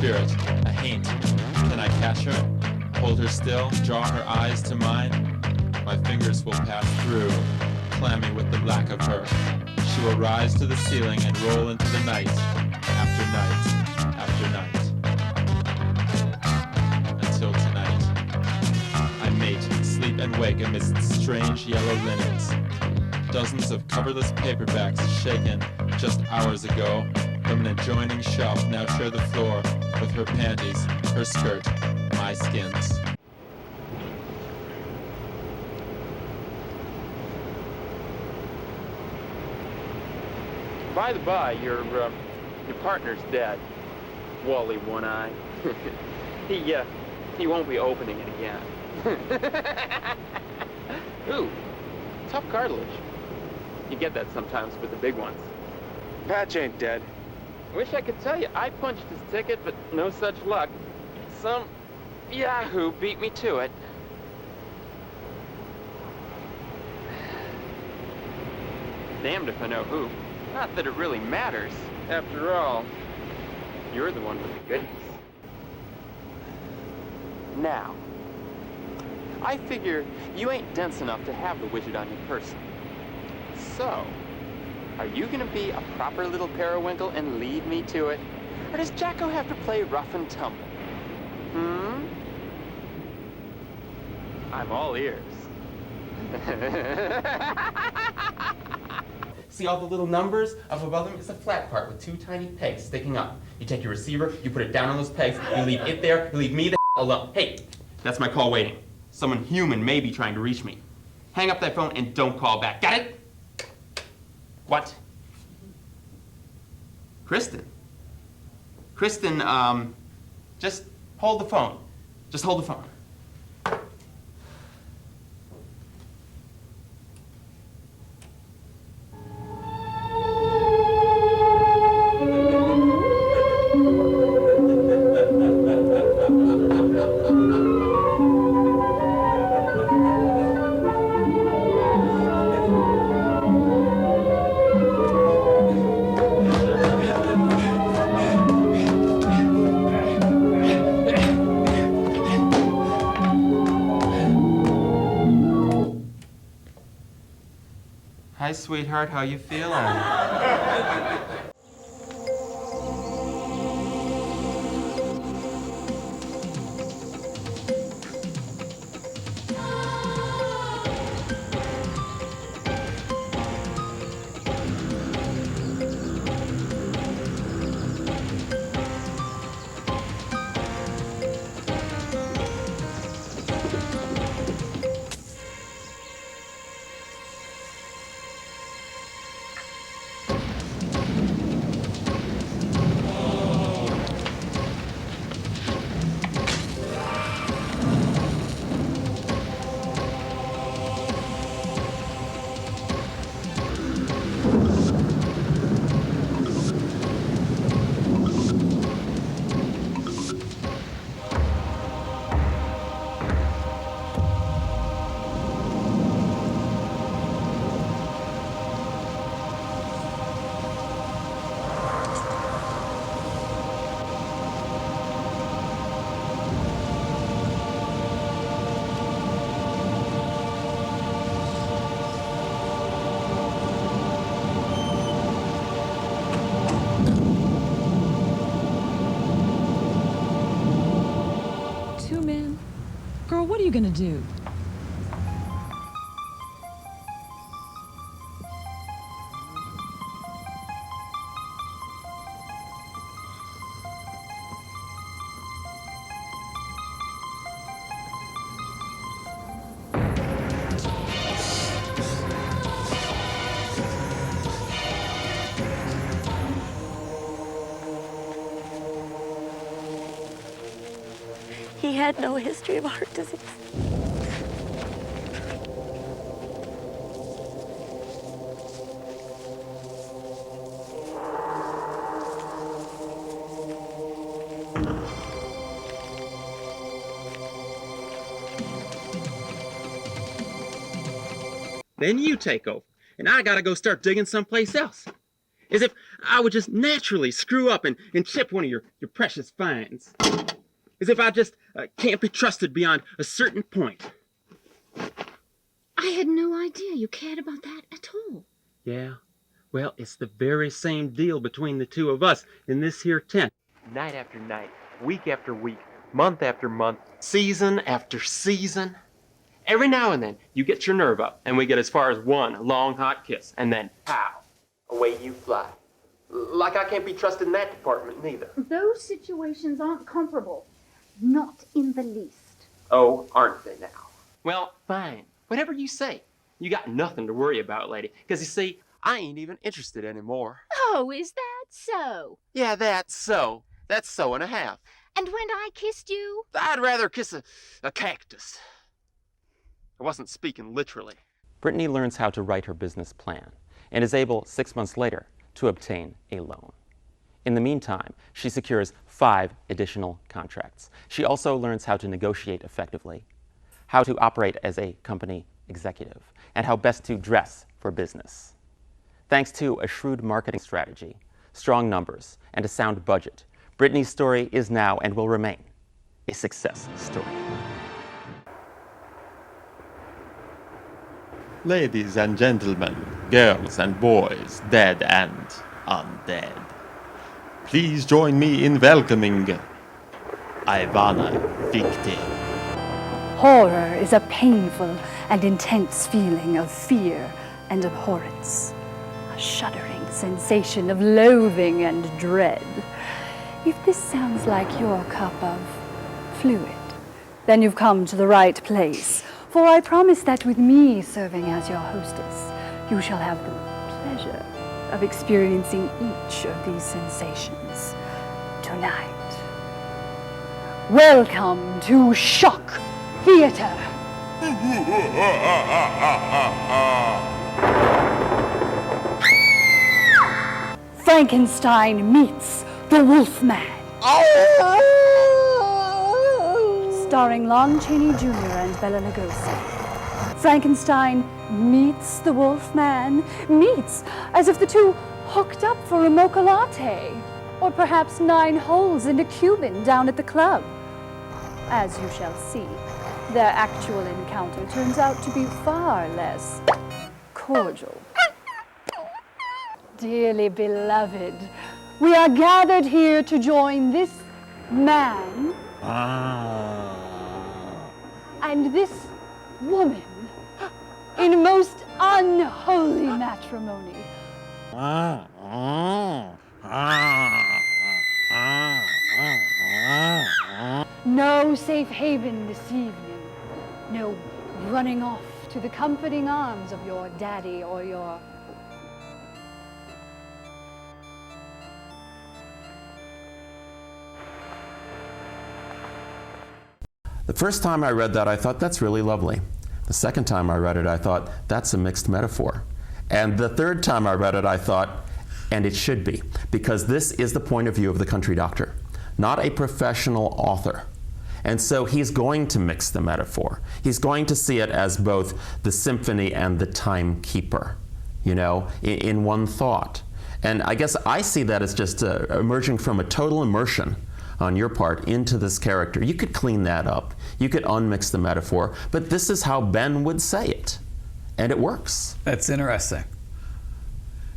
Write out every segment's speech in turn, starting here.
spirit, a haint. Can I catch her? Hold her still, draw her eyes to mine? My fingers will pass through, clammy with the lack of her. She will rise to the ceiling and roll into the night, after night, after night. Until tonight. I mate, sleep and wake amidst strange yellow linens. Dozens of coverless paperbacks shaken just hours ago from an adjoining shelf now share the floor with her panties, her skirt, my skins. By the by, your partner's dead. Wally One Eye. He won't be opening it again. Ooh, tough cartilage. You get that sometimes with the big ones. Patch ain't dead. Wish I could tell you I punched his ticket, but no such luck. Some yahoo beat me to it. Damned if I know who. Not that it really matters. After all, you're the one with the goodness. Now, I figure you ain't dense enough to have the widget on your person. So, are you gonna be a proper little periwinkle and leave me to it? Or does Jacko have to play rough and tumble? I'm all ears. See all the little numbers? Up above them is a flat part with two tiny pegs sticking up. You take your receiver, you put it down on those pegs, you leave it there, you leave me the alone. Hey, that's my call waiting. Someone human may be trying to reach me. Hang up that phone and don't call back. Got it? What? Kristen? Kristen, just hold the phone. Just hold the phone. Hi, sweetheart, how you feeling? Girl, what are you gonna do? He had no history of heart disease. Then you take over, and I gotta go start digging someplace else. As if I would just naturally screw up and chip one of your precious finds. As if I just can't be trusted beyond a certain point. I had no idea you cared about that at all. Yeah, well, it's the very same deal between the two of us in this here tent. Night after night, week after week, month after month, season after season. Every now and then, you get your nerve up, and we get as far as one long, hot kiss, and then, pow, away you fly. Like I can't be trusted in that department, neither. Those situations aren't comparable. Not in the least. Oh, aren't they now? Well, fine. Whatever you say. You got nothing to worry about, lady. Because you see, I ain't even interested anymore. Oh, is that so? Yeah, that's so. That's so and a half. And when I kissed you? I'd rather kiss a cactus. I wasn't speaking literally. Brittany learns how to write her business plan and is able, 6 months later, to obtain a loan. In the meantime, she secures 5 additional contracts. She also learns how to negotiate effectively, how to operate as a company executive, and how best to dress for business. Thanks to a shrewd marketing strategy, strong numbers, and a sound budget, Brittany's story is now and will remain a success story. Ladies and gentlemen, girls and boys, dead and undead. Please join me in welcoming Ivana Victim. Horror is a painful and intense feeling of fear and abhorrence, a shuddering sensation of loathing and dread. If this sounds like your cup of fluid, then you've come to the right place, for I promise that with me serving as your hostess, you shall have the pleasure of experiencing each of these sensations tonight. Welcome to Shock Theater. Frankenstein meets the Wolfman. Starring Lon Chaney Jr. and Bela Lugosi. Frankenstein meets the Wolfman. Meets as if the two hooked up for a mocha latte. Or perhaps 9 holes in a Cuban down at the club. As you shall see, their actual encounter turns out to be far less cordial. Dearly beloved, we are gathered here to join this man and this woman in most unholy matrimony. No safe haven this evening. No running off to the comforting arms of your daddy or your... The first time I read that, I thought, that's really lovely. The second time I read it, I thought, that's a mixed metaphor. And the third time I read it, I thought, and it should be, because this is the point of view of the country doctor, not a professional author. And so he's going to mix the metaphor. He's going to see it as both the symphony and the timekeeper, you know, in one thought. And I guess I see that as just emerging from a total immersion on your part into this character. You could clean that up. You could unmix the metaphor, but this is how Ben would say it. And it works. That's interesting.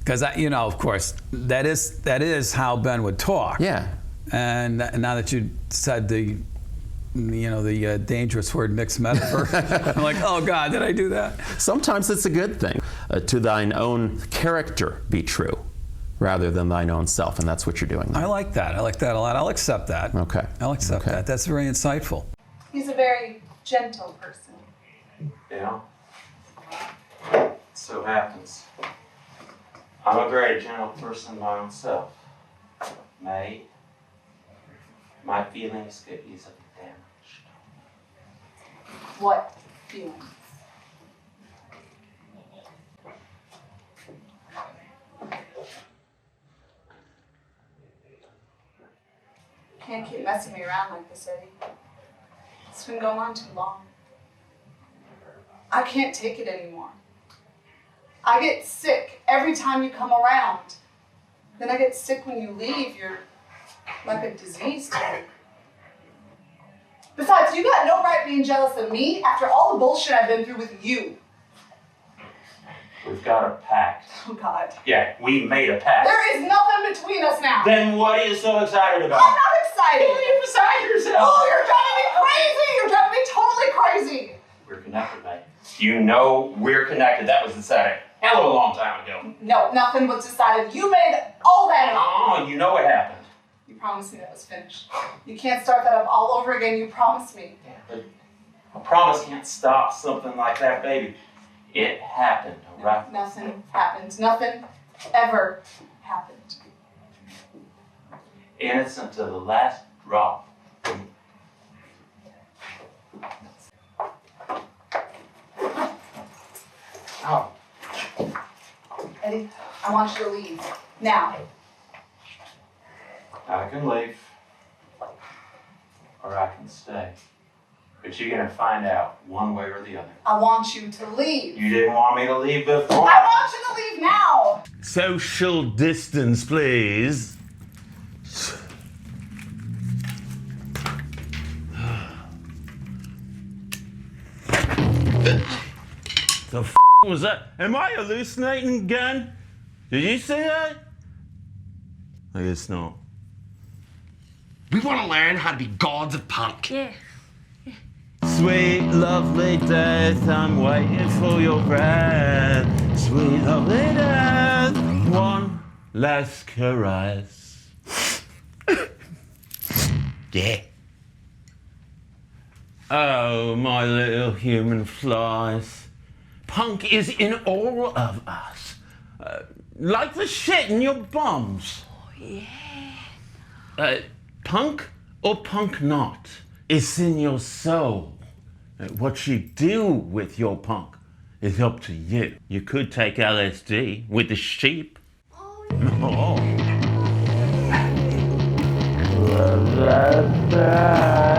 Because, you know, of course, that is how Ben would talk. Yeah. And now that you said the dangerous word mixed metaphor, I'm like, oh God, did I do that? Sometimes it's a good thing. To thine own character be true, rather than thine own self, and that's what you're doing there. I like that. I like that a lot. I'll accept that. Okay. I'll accept that. That's very insightful. He's a very gentle person. Yeah. So happens. I'm a very gentle person my own self. May, my feelings could easily be damaged. What feelings? Can't keep messing me around like this, Eddie. It's been going on too long. I can't take it anymore. I get sick every time you come around. Then I get sick when you leave. You're like a disease to me. Besides, you got no right being jealous of me after all the bullshit I've been through with you. We've got a pact. Oh, God. Yeah, we made a pact. There is nothing between us now. Then what are you so excited about? I'm not excited. You're beside yourself. Oh, you're driving me crazy. You're driving me totally crazy. We're connected, mate. You know we're connected. That was decided hell of a long time ago. No, nothing was decided. You made all that up. Oh, you know what happened. You promised me that was finished. You can't start that up all over again. You promised me. Yeah, but a promise can't stop something like that, baby. It happened, all right? Nothing happened. Nothing ever happened. Innocent to the last drop. Oh. Eddie, I want you to leave. Now. I can leave. Or I can stay. But you're gonna find out one way or the other. I want you to leave. You didn't want me to leave before. I want you to leave now. Social distance, please. The f was that? Am I hallucinating again? Did you see that? I guess not. We want to learn how to be gods of punk. Yeah. Sweet, lovely death, I'm waiting for your breath. Sweet, lovely death, one last caress. Yeah. Oh, my little human flies. Punk is in all of us. Like the shit in your bums. Oh, yeah. Punk or punk not, it's in your soul. What you do with your punk is up to you. You could take LSD with the sheep. Oh, yeah. Oh.